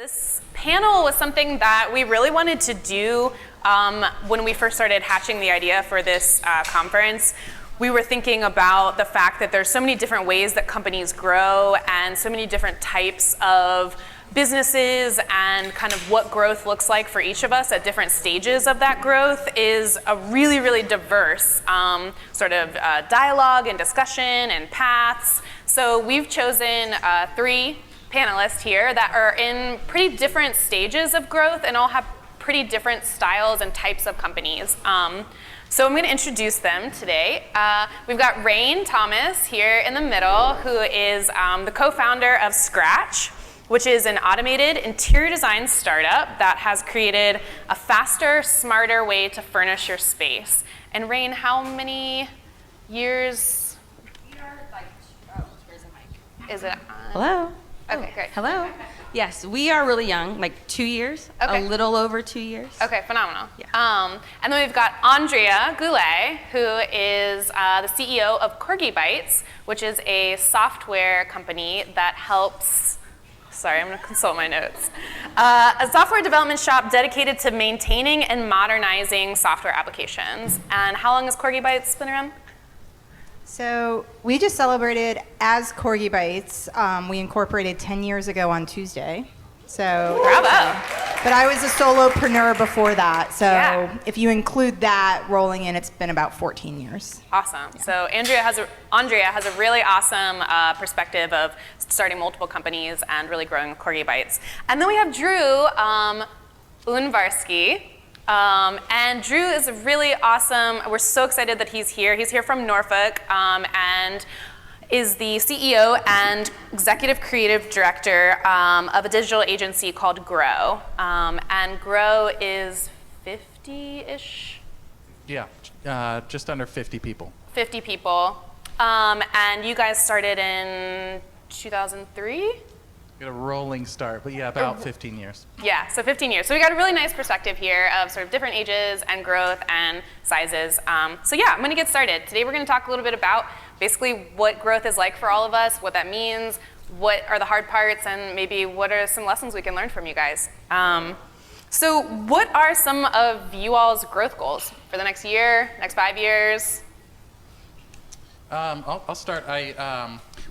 This panel was something that we really wanted to do when we first started hatching the idea for this conference. We were thinking about the fact that there's so many different ways that companies grow and so many different types of businesses, and kind of what growth looks like for each of us at different stages of that growth is a really, really diverse sort of dialogue and discussion and paths. So we've chosen 3 panelists here that are in pretty different stages of growth and all have pretty different styles and types of companies. So I'm going to introduce them today. We've got Rain Thomas here in the middle, who is the co-founder of Scratch, which is an automated interior design startup that has created a faster, smarter way to furnish your space. And Rain, how many years? We are like, where's the mic? Is it on? Hello? Okay, great. Hello? Yes, we are really young, like 2 years, Okay. a little over 2 years. Okay, phenomenal. Yeah. And then we've got Andrea Goulet, who is the CEO of Corgibites, which is a software company that helps, sorry, I'm going to consult my notes. A software development shop dedicated to maintaining and modernizing software applications. And how long has Corgibites been around? So we just celebrated as corgibites. We incorporated 10 years ago on Tuesday. So Bravo. But I was a solopreneur before that. So Yeah. if you include that rolling in, it's been about 14 years. Awesome. Yeah. So Andrea has a really awesome perspective of starting multiple companies and really growing with Corgibites. And then we have Drew Unvarsky. And Drew is really awesome. We're so excited that he's here. He's here from Norfolk and is the CEO and executive creative director of a digital agency called Grow. And Grow is 50-ish? Yeah, just under 50 people. 50 people. And you guys started in 2003? We got a rolling start, but yeah, about 15 years. Yeah, so 15 years. So we got a really nice perspective here of sort of different ages and growth and sizes. So yeah, I'm going to get started. Today we're going to talk a little bit about basically what growth is like for all of us, what that means, what are the hard parts, and maybe what are some lessons we can learn from you guys. So what are some of you all's growth goals for the next year, next 5 years? I'll start.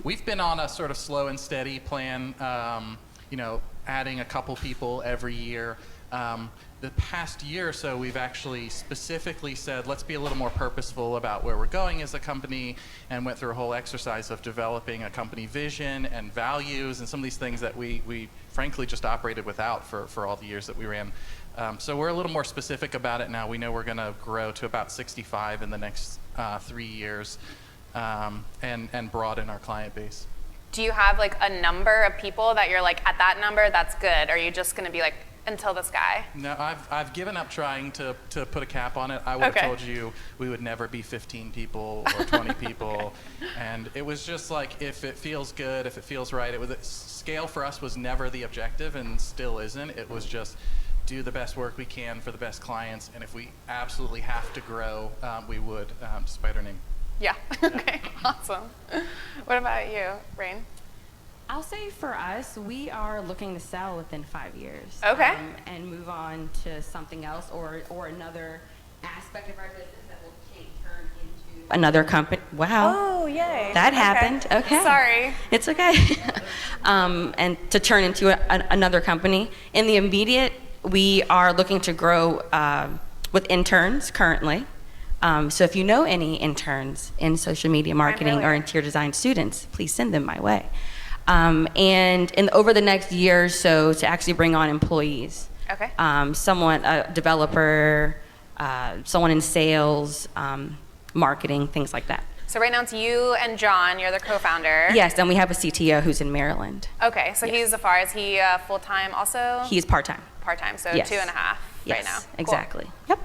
We've been on a sort of slow and steady plan, adding a couple people every year. The past year or so, we've actually specifically said, let's be a little more purposeful about where we're going as a company, and went through a whole exercise of developing a company vision and values and some of these things that we frankly just operated without for all the years that we ran. So we're a little more specific about it now. We know we're going to grow to about 65 in the next 3 years. And broaden our client base. Do you have like a number of people that you're like, at that number, that's good? Or are you just going to be like, until the sky? No, I've given up trying to put a cap on it. I would have told you we would never be 15 people or 20 people. And it was just like, if it feels good, if it feels right, scale for us was never the objective and still isn't. It was just do the best work we can for the best clients. And if we absolutely have to grow, we would, despite our name. Yeah, okay, awesome. What about you, Rain? I'll say for us, we are looking to sell within 5 years. Okay. And move on to something else or another aspect of our business that will turn into another company. Wow. Oh, yay. That happened. Okay. Sorry. It's okay. And to turn into another company. In the immediate, we are looking to grow with interns currently. So if you know any interns in social media marketing or interior design students, please send them my way. And over the next year or so to actually bring on employees. Okay. Someone, a developer, someone in sales, marketing, things like that. So right now it's you and John, you're the co-founder. Yes, and we have a CTO who's in Maryland. Okay, so Yes. he's afar. Is he full-time also? He's part-time. Part-time, so Yes. 2.5 right now. Yes, Cool. exactly. Yep.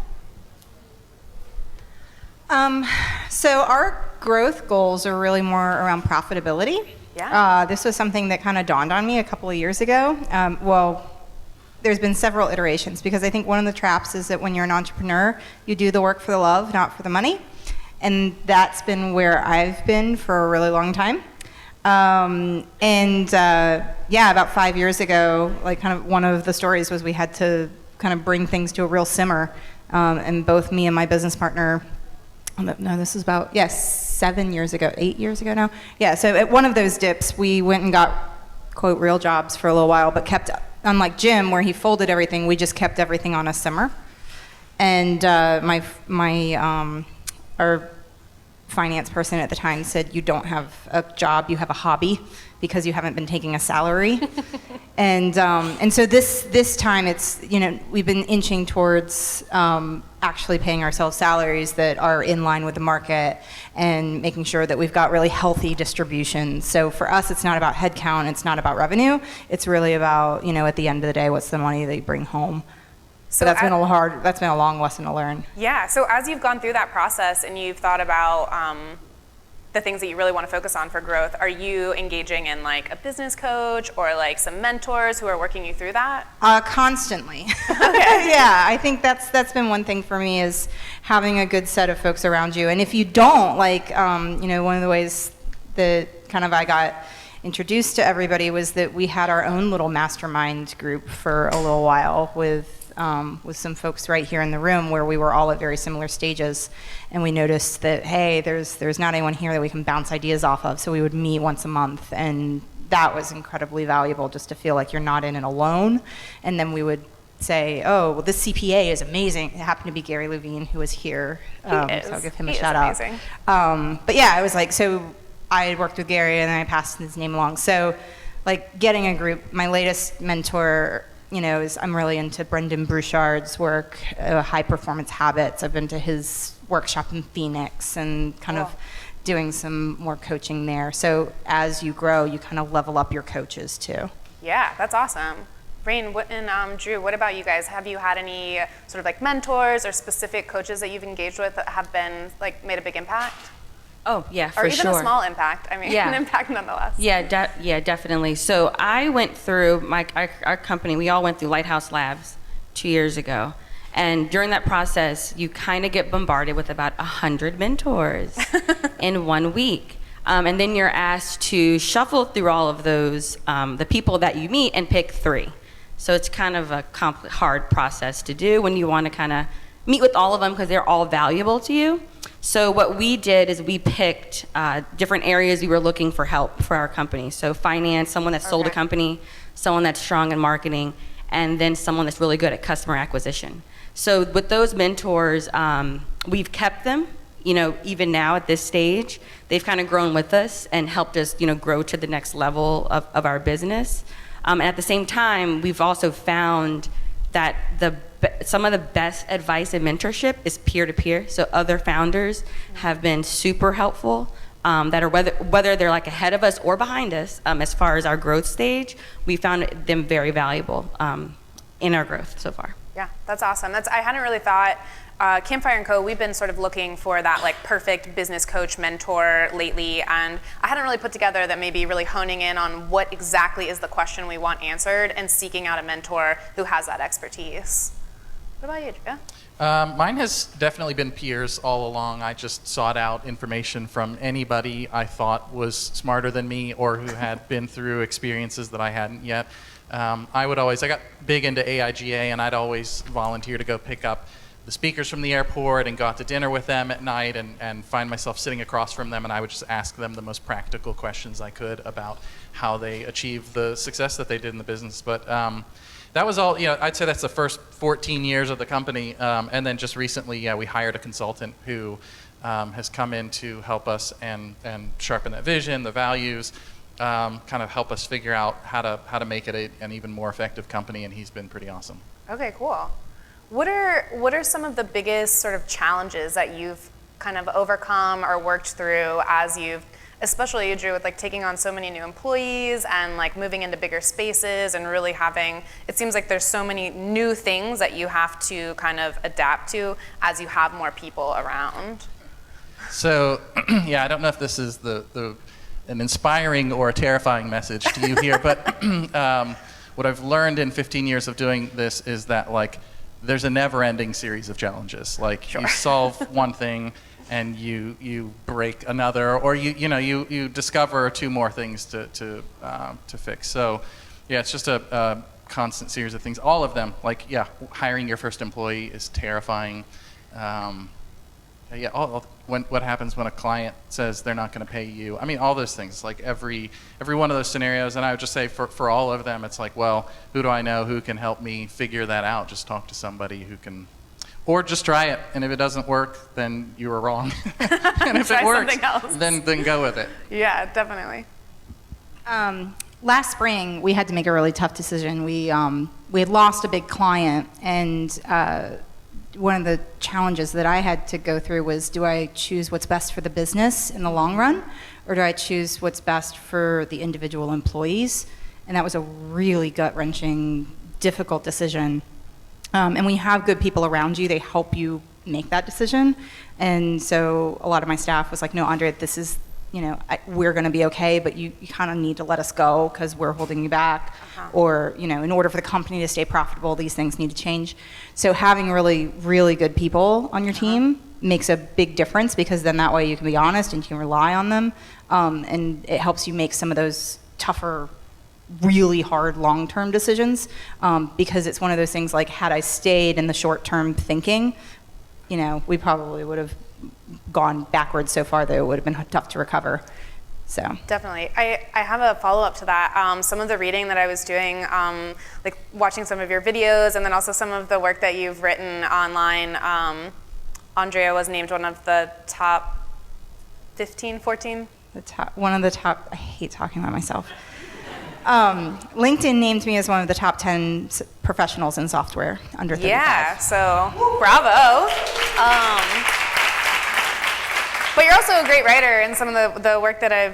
So our growth goals are really more around profitability. Yeah. This was something that kind of dawned on me a couple of years ago. There's been several iterations, because I think one of the traps is that when you're an entrepreneur, you do the work for the love, not for the money. And that's been where I've been for a really long time. Yeah, about 5 years ago, like kind of one of the stories was we had to kind of bring things to a real simmer. And both me and my business partner, no, this is about, yes, 7 years ago, 8 years ago now. Yeah, so at one of those dips, we went and got, quote, real jobs for a little while, but kept, unlike Jim, where he folded everything, we just kept everything on a simmer. And our finance person at the time said, you don't have a job, you have a hobby, because you haven't been taking a salary. And so this time it's, we've been inching towards actually paying ourselves salaries that are in line with the market and making sure that we've got really healthy distribution. So for us, it's not about headcount, it's not about revenue, it's really about, at the end of the day, what's the money that you bring home. So that's been a long lesson to learn. Yeah, so as you've gone through that process and you've thought about the things that you really want to focus on for growth, are you engaging in like a business coach or like some mentors who are working you through that? Constantly. Okay. Yeah, I think that's been one thing for me, is having a good set of folks around you. And if you don't, like, one of the ways that kind of I got introduced to everybody was that we had our own little mastermind group for a little while with some folks right here in the room, where we were all at very similar stages, and we noticed that, hey, there's not anyone here that we can bounce ideas off of, so we would meet once a month, and that was incredibly valuable, just to feel like you're not in it alone. And then we would say, oh, well, this CPA is amazing. It happened to be Gary Levine, who was here, so I'll give him a shout out. But yeah, it was like, so I worked with Gary and then I passed his name along. So like getting a group, my latest mentor, I'm really into Brendan Brouchard's work, High Performance Habits. I've been to his workshop in Phoenix and kind of doing some more coaching there. So as you grow, you kind of level up your coaches too. Yeah, that's awesome. Rain, and Drew, what about you guys? Have you had any sort of like mentors or specific coaches that you've engaged with that have been like made a big impact? Oh, yeah, for or even sure. a small impact. I mean, an impact nonetheless. Yeah, definitely. So I went through our company. We all went through Lighthouse Labs 2 years ago, and during that process, you kind of get bombarded with about 100 mentors in 1 week, and then you're asked to shuffle through all of those, the people that you meet, and pick 3. So it's kind of a hard process to do when you want to kind of meet with all of them, because they're all valuable to you. So what we did is we picked different areas we were looking for help for our company. So finance, someone that's sold a company, someone that's strong in marketing, and then someone that's really good at customer acquisition. So with those mentors, we've kept them, even now at this stage. They've kind of grown with us and helped us, grow to the next level of our business. And at the same time, we've also found that some of the best advice and mentorship is peer-to-peer. So other founders have been super helpful, that are whether they're like ahead of us or behind us, as far as our growth stage. We found them very valuable in our growth so far. Yeah, that's awesome. I hadn't really thought, Campfire & Co., we've been sort of looking for that like perfect business coach mentor lately, and I hadn't really put together that maybe really honing in on what exactly is the question we want answered and seeking out a mentor who has that expertise. What about you, Drew? Mine has definitely been peers all along. I just sought out information from anybody I thought was smarter than me or who had been through experiences that I hadn't yet. I got big into AIGA, and I'd always volunteer to go pick up the speakers from the airport and go out to dinner with them at night and find myself sitting across from them, and I would just ask them the most practical questions I could about how they achieved the success that they did in the business. But that was all, I'd say that's the first 14 years of the company. And then just recently, we hired a consultant who has come in to help us and sharpen that vision, the values, kind of help us figure out how to make it an even more effective company, and he's been pretty awesome. Okay, cool. What are some of the biggest sort of challenges that you've kind of overcome or worked through as you've, especially you, Drew, with like taking on so many new employees and like moving into bigger spaces and really having, it seems like there's so many new things that you have to kind of adapt to as you have more people around? So, yeah, I don't know if this is an inspiring or a terrifying message to you here, but what I've learned in 15 years of doing this is that like there's a never-ending series of challenges. Like you solve one thing, and you break another, or you discover 2 more things to fix. So yeah, it's just a constant series of things. All of them, like hiring your first employee is terrifying. What happens when a client says they're not going to pay you? I mean, all those things, like every one of those scenarios. And I would just say for all of them, it's like, well, who do I know who can help me figure that out? Just talk to somebody who can, or just try it. And if it doesn't work, then you were wrong. And if Try it works, something else. then go with it. Yeah, definitely. Last spring, we had to make a really tough decision. We had lost a big client, and one of the challenges that I had to go through was, do I choose what's best for the business in the long run, or do I choose what's best for the individual employees? And that was a really gut-wrenching, difficult decision. And when you have good people around you, they help you make that decision. And so a lot of my staff was like, no, Andrea, this is, we're going to be okay, but you kind of need to let us go because we're holding you back. Or, in order for the company to stay profitable, these things need to change. So having really, really good people on your team makes a big difference, because then that way you can be honest and you can rely on them. And it helps you make some of those tougher, really hard long-term decisions, because it's one of those things like, had I stayed in the short-term thinking, we probably would have gone backwards so far that it would have been tough to recover. So Definitely. I have a follow-up to that. Some of the reading that I was doing, like watching some of your videos, and then also some of the work that you've written online, Andrea was named one of the top 15, 14? One of the top, I hate talking about myself. LinkedIn named me as one of the top 10 professionals in software under 35. Yeah, so bravo. But you're also a great writer in some of the work that I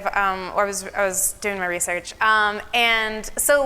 was doing my research. And so